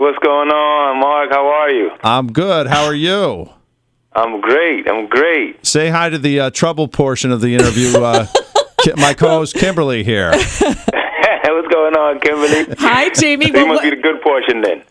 What's going on, Mark? How are you? I'm good. How are you? I'm great. Say hi to the trouble portion of the interview. My co-host Kimberly here. What's going on, Kimberly? Hi, Jamie. You must be the good portion then.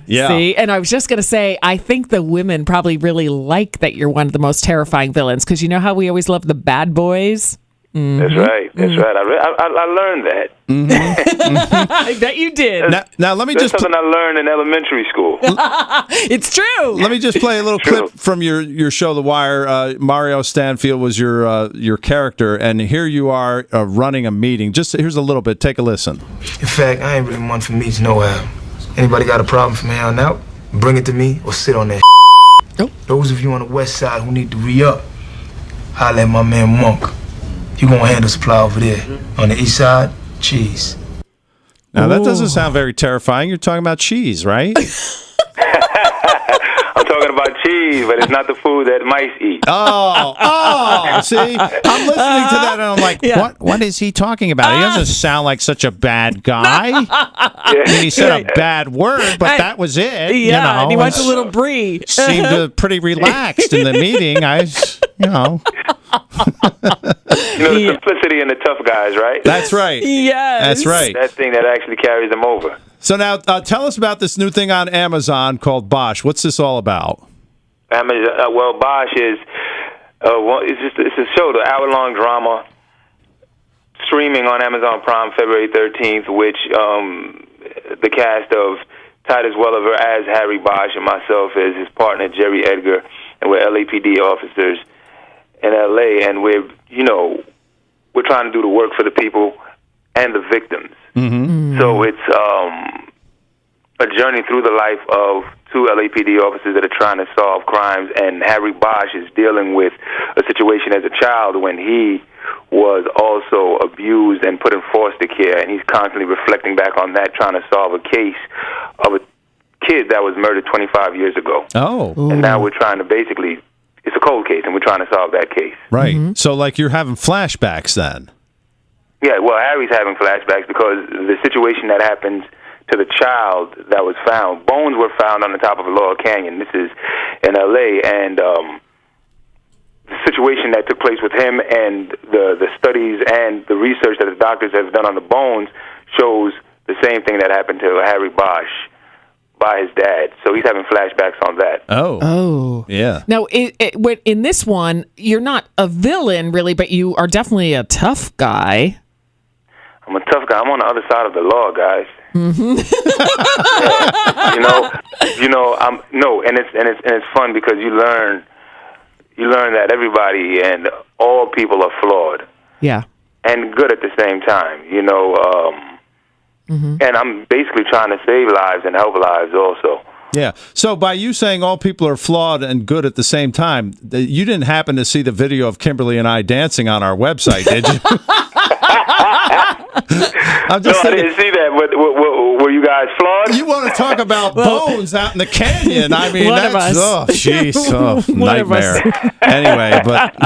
Yeah. See, and I was just going to say, I think the women probably really like that you're one of the most terrifying villains, because you know how we always love the bad boys? Mm-hmm. That's right. I learned that. Mm-hmm. I bet you did. Now let me That's just something I learned in elementary school. It's true. Let me just play a little clip from your show, The Wire. Mario Stanfield was your character, and here you are running a meeting. Here's a little bit. Take a listen. In fact, I ain't really one for meetings nohow. Anybody got a problem from here on out, bring it to me or sit on that. Oh. Those of you on the west side who need to re-up, holla at my man Monk. You gonna handle supply over there. On the east side, cheese. Now, that doesn't sound very terrifying. You're talking about cheese, right? I'm talking about cheese, but it's not the food that mice eat. Oh, see? I'm listening to that, and I'm like, what is he talking about? He doesn't sound like such a bad guy. I mean, he said a bad word, but that was it. Yeah, and he wants a little brie. Seemed pretty relaxed in the meeting. The simplicity and the tough guys, right? That's right. Yes. That's right. That thing that actually carries them over. So now, tell us about this new thing on Amazon called Bosch. What's this all about? Well, Bosch is it's a show, the hour-long drama, streaming on Amazon Prime February 13th, which the cast of Titus Welliver as Harry Bosch and myself as his partner Jerry Edgar, and we're LAPD officers in LA, and we're trying to do the work for the people and the victims. Mm-hmm. So it's a journey through the life of two LAPD officers that are trying to solve crimes, and Harry Bosch is dealing with a situation as a child when he was also abused and put in foster care, and he's constantly reflecting back on that, trying to solve a case of a kid that was murdered 25 years ago. Oh. And now we're trying to it's a cold case, and we're trying to solve that case. Right. Mm-hmm. So, like, you're having flashbacks then? Yeah, well, Harry's having flashbacks because the situation that happens to the child that was found, bones were found on the top of Laurel Canyon. This is in L.A., and the situation that took place with him and the studies and the research that the doctors have done on the bones shows the same thing that happened to Harry Bosch by his dad. So he's having flashbacks on that. Oh. Yeah. Now, in this one, you're not a villain, really, but you are definitely a tough guy. I'm a tough guy. I'm on the other side of the law, guys. Mm-hmm. And it's fun because you learn that everybody and all people are flawed. Yeah. And good at the same time, Mm-hmm. And I'm basically trying to save lives and help lives also. Yeah. So by you saying all people are flawed and good at the same time, you didn't happen to see the video of Kimberly and I dancing on our website, did you? I didn't see that. Were you guys flawed? You want to talk about bones out in the canyon? I mean, jeez, nightmare. Anyway, but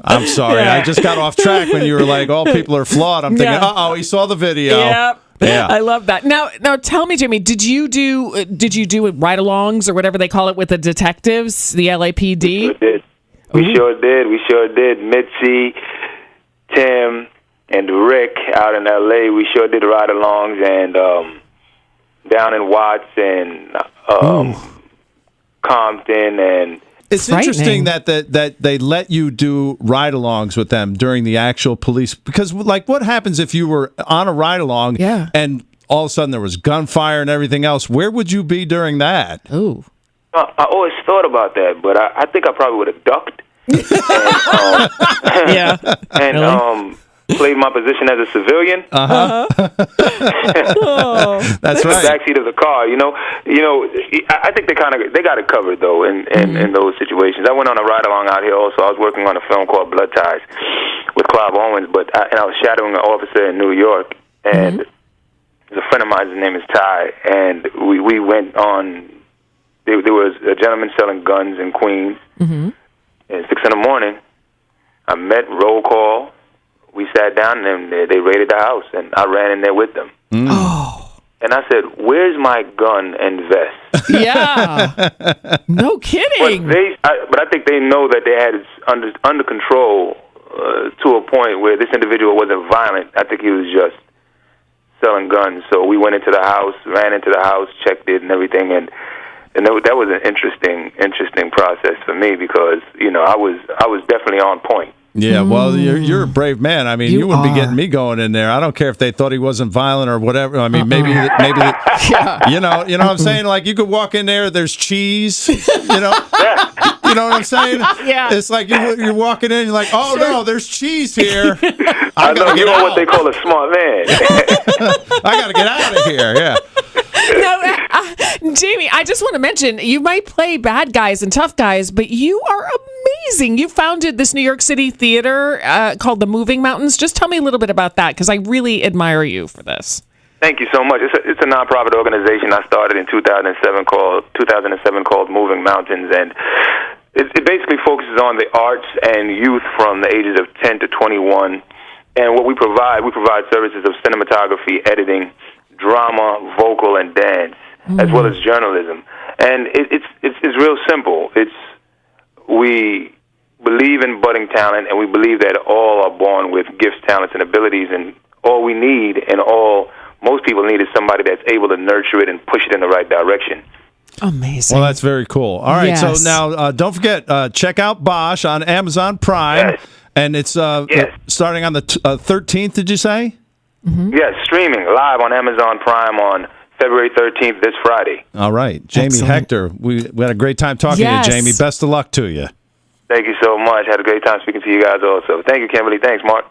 I'm sorry, I just got off track when you were like, "All people are flawed." I'm thinking, he saw the video. Yep. Yeah, I love that. Now, tell me, Jimmy, did you do ride-alongs or whatever they call it with the detectives, the LAPD? We sure did. Mitzi, Tim, and Rick out in L.A. We sure did ride-alongs, and down in Watts and Compton and. It's interesting that they let you do ride-alongs with them during the actual police, because like what happens if you were on a ride-along and all of a sudden there was gunfire and everything else? Where would you be during that? Ooh. I always thought about that, but I think I probably would have ducked and played my position as a civilian. That's right. The backseat of the car. I think they got it covered though in those situations. I went on a ride along out here also. I was working on a film called Blood Ties with Clive Owens, I was shadowing an officer in New York, and there's a friend of mine. His name is Ty, and we went on. There was a gentleman selling guns in Queens. At 6 a.m, I met roll call. We sat down and they raided the house, and I ran in there with them. Oh. and I said, "Where's my gun and vest?" Yeah, no kidding. But I think they know that they had it under control to a point where this individual wasn't violent. I think he was just selling guns. So we went into the house, ran into the house, checked it and everything, and that was an interesting process for me because I was definitely on point. Yeah, well, you're a brave man. I mean, you wouldn't be getting me going in there. I don't care if they thought he wasn't violent or whatever. I mean, maybe, yeah. you know what I'm saying? Like, you could walk in there, there's cheese, You know what I'm saying? Yeah. It's like you're walking in, you're like, oh, no, there's cheese here. I know you know what they call a smart man. I got to get out of here, yeah. No, Jamie, I just want to mention, you might play bad guys and tough guys, but you are amazing. You founded this New York City theater called the Moving Mountains. Just tell me a little bit about that, because I really admire you for this. Thank you so much. It's a nonprofit organization I started in 2007 called Moving Mountains, and it basically focuses on the arts and youth from the ages of 10 to 21. And what we provide services of cinematography, editing, drama, vocal, and dance, as well as journalism. And it's real simple. We believe in budding talent, and we believe that all are born with gifts, talents, and abilities, and all we need and all most people need is somebody that's able to nurture it and push it in the right direction. Amazing. Well, that's very cool. All right, yes. So now don't forget, check out Bosch on Amazon Prime, yes. And it's starting on the 13th, did you say? Mm-hmm. Yes, streaming live on Amazon Prime on February 13th, this Friday. All right. Jamie Excellent. Hector, we had a great time talking to you, Jamie. Best of luck to you. Thank you so much. Had a great time speaking to you guys also. Thank you, Kimberly. Thanks, Mark.